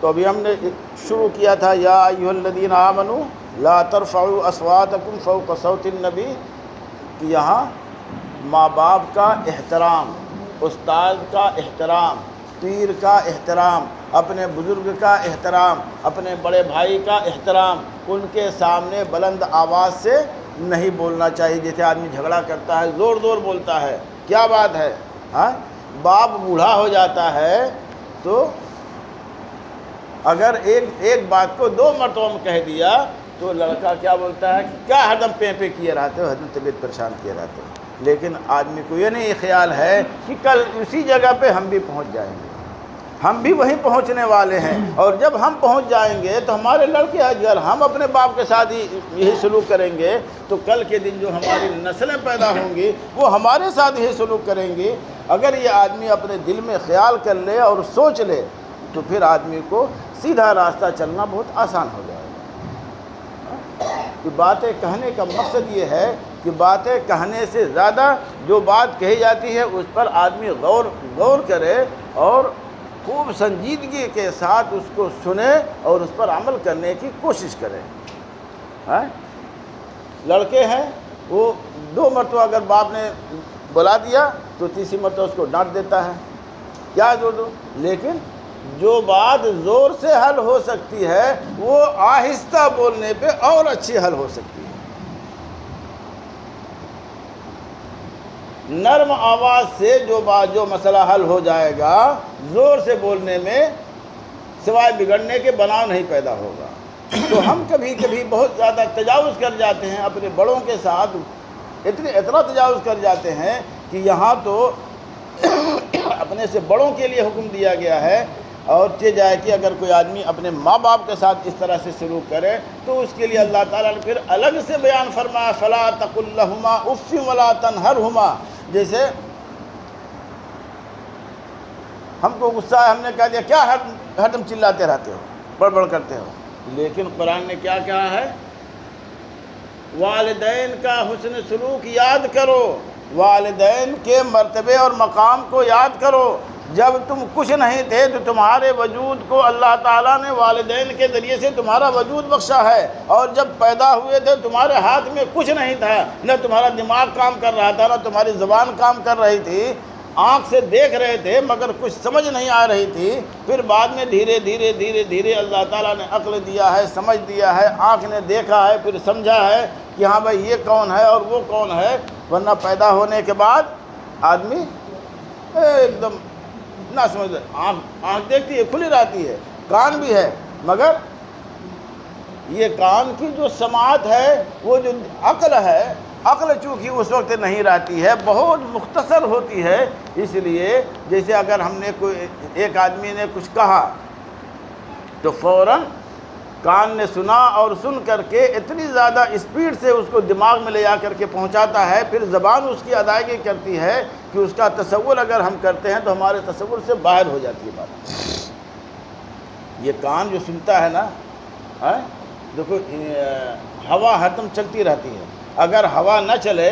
تو ابھی ہم نے شروع کیا تھا یا ایھا الذین آمنوا لا ترفعوا اصواتکم فوق صوت النبی، کہ یہاں ماں باپ کا احترام، استاد کا احترام، پیر کا احترام، اپنے بزرگ کا احترام، اپنے بڑے بھائی کا احترام، ان کے سامنے بلند آواز سے نہیں بولنا چاہیے۔ جیسے آدمی جھگڑا کرتا ہے زور زور بولتا ہے، کیا بات ہے؟ ہاں، باپ بوڑھا ہو جاتا ہے تو اگر ایک بات کو 2 مرتبہ میں کہہ دیا تو لڑکا کیا بولتا ہے کہ کیا ہر دم پے پے کیے رہتے ہو، ہر دم طبیعت پریشان کیے رہتے ہو۔ لیکن آدمی کو یہ نہیں خیال ہے کہ کل اسی جگہ پہ ہم بھی پہنچ جائیں گے، ہم بھی وہیں پہنچنے والے ہیں، اور جب ہم پہنچ جائیں گے تو ہمارے لڑکے اگر ہم اپنے باپ کے ساتھ ہی یہی سلوک کریں گے تو کل کے دن جو ہماری نسلیں پیدا ہوں گی وہ ہمارے ساتھ یہی سلوک کریں گی۔ اگر یہ آدمی اپنے دل میں خیال کر لے اور سوچ لے تو پھر آدمی کو سیدھا راستہ چلنا بہت آسان ہو جائے گا۔ کہ باتیں کہنے کا مقصد یہ ہے کہ باتیں کہنے سے زیادہ جو بات کہی جاتی ہے اس پر آدمی غور کرے اور خوب سنجیدگی کے ساتھ اس کو سنے اور اس پر عمل کرنے کی کوشش کرے۔ لڑکے ہیں وہ 2 مرتبہ اگر باپ نے بلا دیا تو تیسری مرتبہ اس کو ڈانٹ دیتا ہے، کیا جو دو، لیکن جو بات زور سے حل ہو سکتی ہے وہ آہستہ بولنے پہ اور اچھی حل ہو سکتی ہے۔ نرم آواز سے جو مسئلہ حل ہو جائے گا، زور سے بولنے میں سوائے بگڑنے کے بناؤ نہیں پیدا ہوگا۔ تو ہم کبھی کبھی بہت زیادہ تجاوز کر جاتے ہیں اپنے بڑوں کے ساتھ، اتنا تجاوز کر جاتے ہیں کہ یہاں تو اپنے سے بڑوں کے لیے حکم دیا گیا ہے، اور یہ جائے کہ اگر کوئی آدمی اپنے ماں باپ کے ساتھ اس طرح سے سلوک کرے تو اس کے لیے اللہ تعالیٰ نے پھر الگ سے بیان فرمایا فَلَا تَقُل لَّهُمَا اُفٍّ وَلَا تَنْهَرْهُمَا۔ جیسے ہم کو غصہ ہے، ہم نے کہہ دیا کیا ہر دم چلاتے رہتے ہو، بڑبڑ کرتے ہو، لیکن قرآن نے کیا کہا ہے؟ والدین کا حسن سلوک یاد کرو، والدین کے مرتبے اور مقام کو یاد کرو۔ جب تم کچھ نہیں تھے تو تمہارے وجود کو اللہ تعالیٰ نے والدین کے ذریعے سے تمہارا وجود بخشا ہے، اور جب پیدا ہوئے تھے تمہارے ہاتھ میں کچھ نہیں تھا، نہ تمہارا دماغ کام کر رہا تھا، نہ تمہاری زبان کام کر رہی تھی، آنکھ سے دیکھ رہے تھے مگر کچھ سمجھ نہیں آ رہی تھی۔ پھر بعد میں دھیرے دھیرے اللہ تعالیٰ نے عقل دیا ہے، سمجھ دیا ہے، آنکھ نے دیکھا ہے، پھر سمجھا ہے کہ ہاں بھائی یہ کون ہے اور وہ کون ہے۔ ورنہ پیدا ہونے کے بعد آدمی ایک دم نہ سمجھ، آنکھ دیکھتی ہے، کھلی رہتی ہے، کان بھی ہے، مگر یہ کان کی جو سماعت ہے، وہ جو عقل ہے، عقل چونکہ اس وقت نہیں رہتی ہے، بہت مختصر ہوتی ہے۔ اس لیے جیسے اگر ہم نے ایک آدمی نے کچھ کہا تو فوراً کان نے سنا اور سن کر کے اتنی زیادہ اسپیڈ سے اس کو دماغ میں لے جا کر کے پہنچاتا ہے، پھر زبان اس کی ادائیگی کرتی ہے کہ اس کا تصور اگر ہم کرتے ہیں تو ہمارے تصور سے باہر ہو جاتی ہے بات۔ یہ کان جو سنتا ہے نا، دیکھو ہوا ہر دم چلتی رہتی ہے، اگر ہوا نہ چلے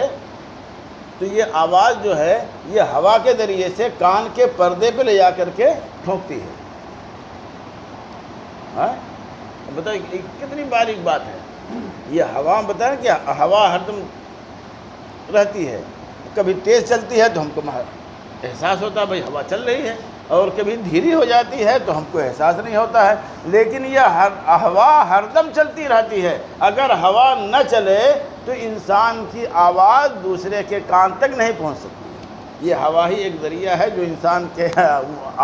تو یہ آواز جو ہے یہ ہوا کے ذریعے سے کان کے پردے پہ لے جا کر کے ٹھونکتی ہے۔ بتائیے کتنی باریک بات ہے یہ ہوا، بتائیں کہ ہوا ہر دم رہتی ہے، کبھی تیز چلتی ہے تو ہم کو احساس ہوتا ہے بھائی ہوا چل رہی ہے، اور کبھی دھیری ہو جاتی ہے تو ہم کو احساس نہیں ہوتا ہے، لیکن یہ ہوا ہر دم چلتی رہتی ہے۔ اگر ہوا نہ چلے تو انسان کی آواز دوسرے کے کان تک نہیں پہنچ سکتی۔ یہ ہوا ہی ایک ذریعہ ہے جو انسان کے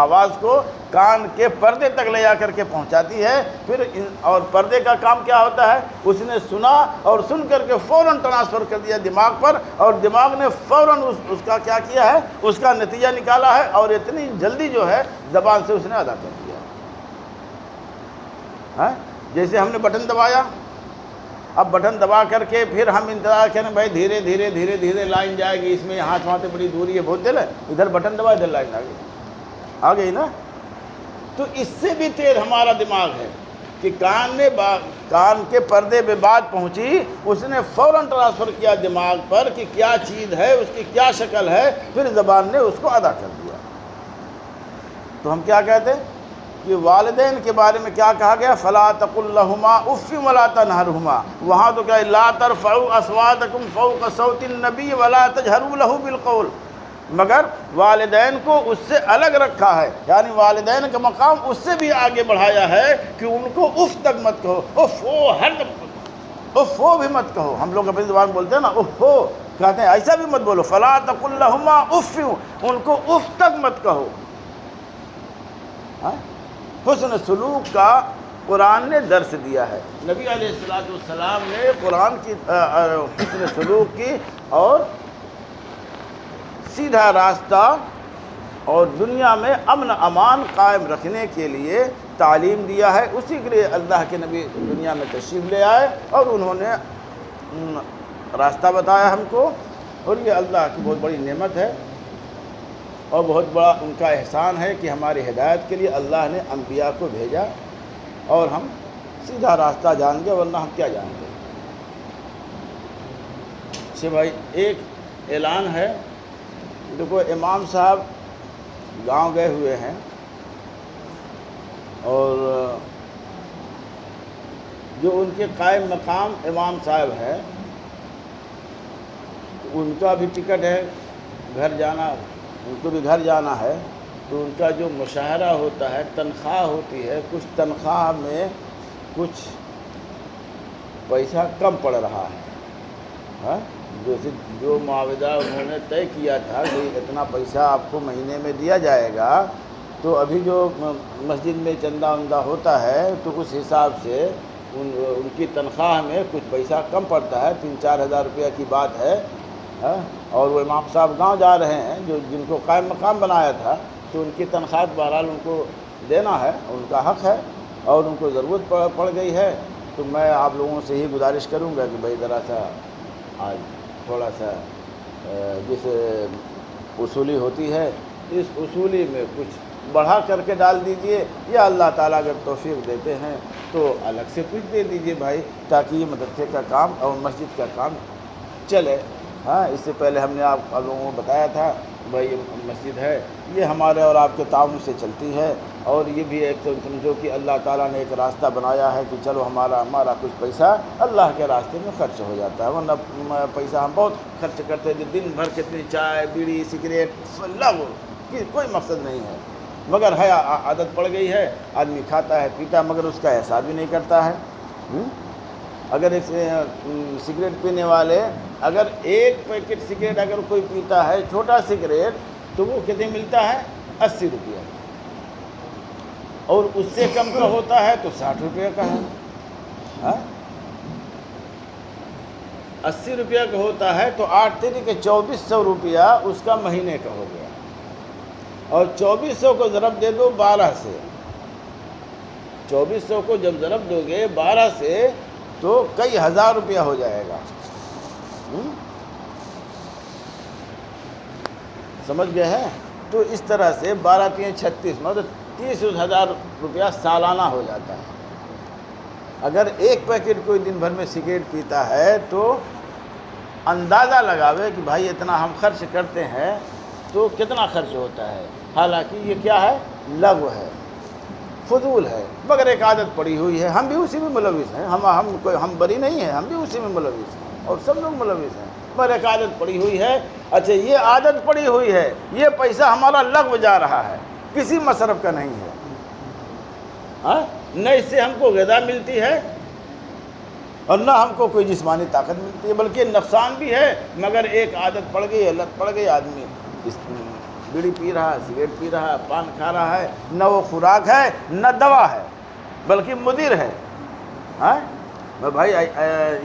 آواز کو کان کے پردے تک لے جا کر کے پہنچاتی ہے۔ پھر اور پردے کا کام کیا ہوتا ہے؟ اس نے سنا اور سن کر کے فوراً ٹرانسفر کر دیا دماغ پر، اور دماغ نے فوراً اس کا کیا کیا ہے، اس کا نتیجہ نکالا ہے، اور اتنی جلدی جو ہے زبان سے اس نے ادا کر دیا۔ جیسے ہم نے بٹن دبایا، اب بٹن دبا کر کے پھر ہم انتظار کریں بھائی دھیرے دھیرے لائن جائے گی، اس میں یہاں سے وہاں سے بڑی دوری ہے، بہت دل ہے، ادھر بٹن دبا ادھر لائن آ گئی نا۔ تو اس سے بھی تیز ہمارا دماغ ہے کہ کان کے پردے پہ بات پہنچی، اس نے فوراً ٹرانسفر کیا دماغ پر کہ کیا چیز ہے، اس کی کیا شکل ہے، پھر زبان نے اس کو ادا کر دیا۔ تو ہم کیا کہتے ہیں؟ کہ والدین کے بارے میں کیا کہا گیا؟ فلا تقل لهما اف ولا تنهرهما. وہاں تو کیا ہے؟ لا ترفعوا اصواتکم فوق صوت النبی ولا تجهروا له بالقول. مگر والدین کو اس سے الگ رکھا ہے، یعنی والدین کا مقام اس سے بھی آگے بڑھایا ہے کہ ان کو اف تک مت کہو، اف ہو ہر اف ہو بھی مت کہو. ہم لوگ اپنی زبان بولتے ہیں نا اف ہو، کہتے ہیں ایسا بھی مت بولو. فلا تقل لهما اف، ان کو اف تک مت کہو. حسن سلوک کا قرآن نے درس دیا ہے. نبی علیہ السلام نے قرآن کی حسن سلوک کی اور سیدھا راستہ اور دنیا میں امن امان قائم رکھنے کے لیے تعلیم دیا ہے. اسی کے لیے اللہ کے نبی دنیا میں تشریف لے آئے اور انہوں نے راستہ بتایا ہم کو. اور یہ اللہ کی بہت بڑی نعمت ہے اور بہت بڑا ان کا احسان ہے کہ ہماری ہدایت کے لیے اللہ نے انبیاء کو بھیجا اور ہم سیدھا راستہ جان گئے، ورنہ ہم کیا جانتے. اچھا بھائی، ایک اعلان ہے. دیکھو امام صاحب گاؤں گئے ہوئے ہیں اور جو ان کے قائم مقام امام صاحب ہے ان کا بھی ٹکٹ ہے گھر جانا، ان کو بھی گھر جانا ہے. تو ان کا جو مشاہرہ ہوتا ہے، تنخواہ ہوتی ہے، کچھ تنخواہ میں کچھ پیسہ کم پڑ رہا ہے. جو معاوضہ انہوں نے طے کیا تھا کہ اتنا پیسہ آپ کو مہینے میں دیا جائے گا، تو ابھی جو مسجد میں چندہ وندہ ہوتا ہے تو اس حساب سے ان کی تنخواہ میں کچھ پیسہ کم پڑتا ہے. 3-4 ہزار روپیہ کی بات ہے. اور وہ امام صاحب گاؤں جا رہے ہیں جن کو قائم مقام بنایا تھا، تو ان کی تنخواہ بہرحال ان کو دینا ہے، ان کا حق ہے اور ان کو ضرورت پڑ گئی ہے. تو میں آپ لوگوں سے ہی گزارش کروں گا کہ بھائی ذرا سا آج تھوڑا سا جس اصولی ہوتی ہے اس اصولی میں کچھ بڑھا کر کے ڈال دیجئے، یا اللہ تعالیٰ اگر توفیق دیتے ہیں تو الگ سے کچھ دے دیجئے بھائی، تاکہ یہ مدرسے کا کام اور مسجد کا کام چلے. اس سے پہلے ہم نے آپ لوگوں کو بتایا تھا بھائی یہ مسجد ہے، یہ ہمارے اور آپ کے تعاون سے چلتی ہے. اور یہ بھی ایک سمجھو کہ اللہ تعالیٰ نے ایک راستہ بنایا ہے کہ چلو ہمارا کچھ پیسہ اللہ کے راستے میں خرچ ہو جاتا ہے. ورنہ پیسہ ہم بہت خرچ کرتے ہیں، دن بھر کتنی چائے بیڑی سگریٹ لو کی کوئی مقصد نہیں ہے، مگر ہے عادت پڑ گئی ہے. آدمی کھاتا ہے پیتا ہے مگر اس کا احساس بھی نہیں کرتا ہے. اگر ایک سگریٹ پینے والے اگر ایک پیکٹ سگریٹ اگر کوئی پیتا ہے چھوٹا سگریٹ تو وہ کتنے ملتا ہے؟ 80 روپیہ. اور اس سے کم کا ہوتا ہے تو 60 روپیہ کا ہے. 80 روپیہ کا ہوتا ہے تو 8 تری کے 2400 روپیہ اس کا مہینے کا ہو گیا. اور 2400 کو ضرب دے دو 12 سے، 2400 کو جب ضرب دو گے 12 سے تو کئی ہزار روپیہ ہو جائے گا. سمجھ گئے ہیں؟ تو اس طرح سے 12 3 36 مطلب 30,000 روپیہ سالانہ ہو جاتا ہے. اگر ایک پیکٹ کوئی دن بھر میں سگریٹ پیتا ہے تو اندازہ لگاوے کہ بھائی اتنا ہم خرچ کرتے ہیں تو کتنا خرچ ہوتا ہے. حالانکہ یہ کیا ہے؟ لغو ہے، فضول ہے، مگر ایک عادت پڑی ہوئی ہے. ہم بھی اسی میں ملوث ہیں، ہم بری نہیں ہیں، ہم بھی اسی میں ملوث ہیں اور سب لوگ ملوث ہیں، مگر ایک عادت پڑی ہوئی ہے. اچھا یہ عادت پڑی ہوئی ہے، یہ پیسہ ہمارا لغو جا رہا ہے، کسی مصرف کا نہیں ہے. نہ اس سے ہم کو غذا ملتی ہے اور نہ ہم کو کوئی جسمانی طاقت ملتی ہے، بلکہ نقصان بھی ہے. مگر ایک عادت پڑ گئی، لت پڑ گئی، آدمی بیڑی پی رہا ہے، سگریٹ پی رہا ہے، پان کھا رہا ہے. نہ وہ خوراک ہے نہ دوا ہے بلکہ مضر ہے. میں بھائی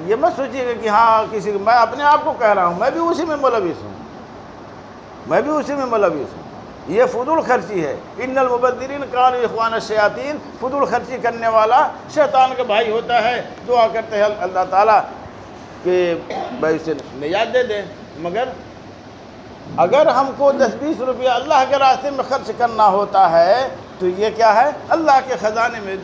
یہ مت سوچیے گا کہ ہاں کسی، میں اپنے آپ کو کہہ رہا ہوں میں بھی اسی میں ملوث ہوں، میں بھی اسی میں ملوث ہوں. یہ فضول خرچی ہے. ان المبذرین کانوا اخوان الشیاطین، فضول خرچی کرنے والا شیطان کا بھائی ہوتا ہے. دعا کرتے ہیں اللہ تعالیٰ کہ بھائی اسے نجات دے دیں. مگر اگر ہم کو 10-20 روپیہ اللہ کے راستے میں خرچ کرنا ہوتا ہے تو یہ کیا ہے؟ اللہ کے خزانے میں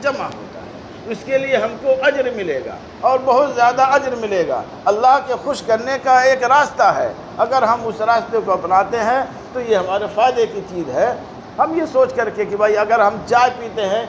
جمع ہوتا ہے. اس کے لیے ہم کو اجر ملے گا اور بہت زیادہ اجر ملے گا. اللہ کے خوش کرنے کا ایک راستہ ہے. اگر ہم اس راستے کو اپناتے ہیں تو یہ ہمارے فائدے کی چیز ہے. ہم یہ سوچ کر کے کہ بھائی اگر ہم چائے پیتے ہیں